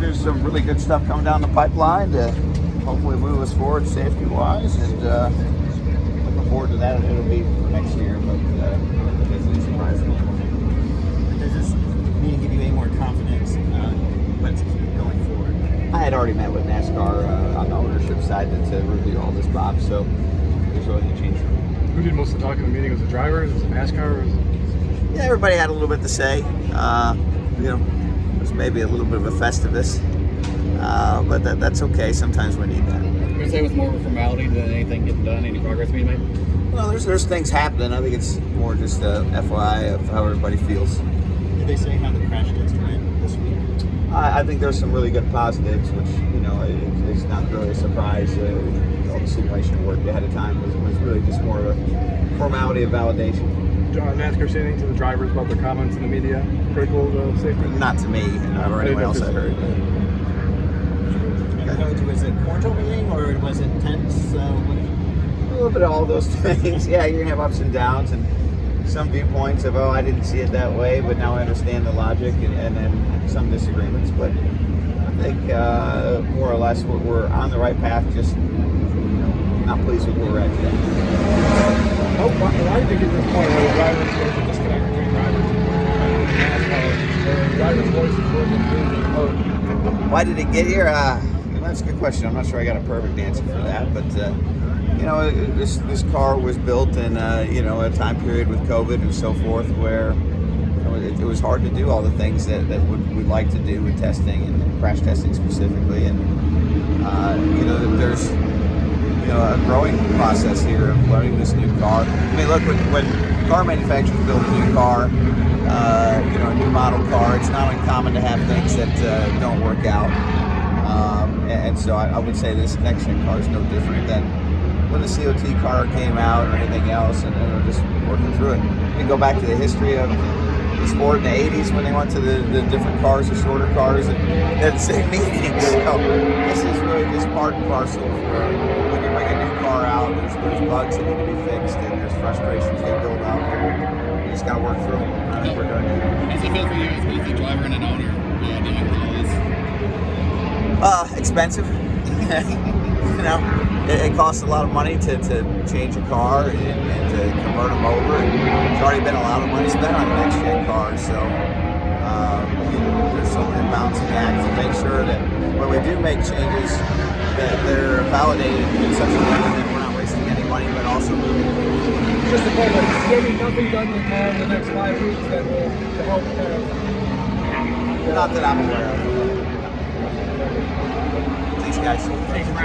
there's some really good stuff coming down the pipeline to hopefully move us forward safety-wise, and looking forward to that. It'll be for next year, but it's surprising. Does this meeting give you any more confidence what's going forward? I had already met with NASCAR on the ownership side to review all this, Bob, so there's really no change. Who did most of the talking in the meeting? Was it drivers? Was it NASCAR? Yeah, everybody had a little bit to say. It was maybe a little bit of a Festivus, but that's okay. Sometimes we need that. Would you say it was more of a formality than anything getting done? Any progress being made? Well, there's things happening. I think it's more just a FYI of how everybody feels. Did they say how the crash test went this week? I think there's some really good positives, which it's not really a surprise. All the simulation work ahead of time was really just more of a formality of validation. NASCAR saying anything to the drivers about their comments in the media critical of safety? Not to me, or anyone else I heard. Was it a cordial meeting or was it tense? A little bit of all those things. Yeah, you're gonna have ups and downs, and some viewpoints of, I didn't see it that way, but now I understand the logic, and then some disagreements. But I think more or less we're on the right path. Just not pleased with where we're at today. Why did they get to this point where the drivers were a disconnect between drivers and drivers' voices were heard? Why did it get here? That's a good question. I'm not sure I got a perfect answer for that, but this car was built in a time period with COVID and so forth, where it was hard to do all the things that we'd like to do with testing and crash testing specifically, and there's a growing process here of learning this new car. I mean, look, when car manufacturers build a new car, a new model car, it's not uncommon to have things that don't work out. And so I would say this next-gen car is no different than when the COT car came out or anything else, and we're just working through it. You can go back to the history of the sport in the 80s when they went to the different cars, the shorter cars, and had the same meetings. So this is really just part and parcel for when you bring a new car out. There's bugs that need to be fixed, and there's frustrations that build up. You just got to work through them. I think we're doing it. How does it feel for you as both a driver and an owner dealing with all this? Expensive. It costs a lot of money to change a car and to convert them over. And there's already been a lot of money spent on the next gen cars, so there's some balancing act to make sure that when we do make changes, that they're validated in such a way that we're not wasting any money, but also moving. Just to clarify, there's going to be nothing done to the car in the next 5 weeks that will help Not that I'm aware of. Thanks, guys.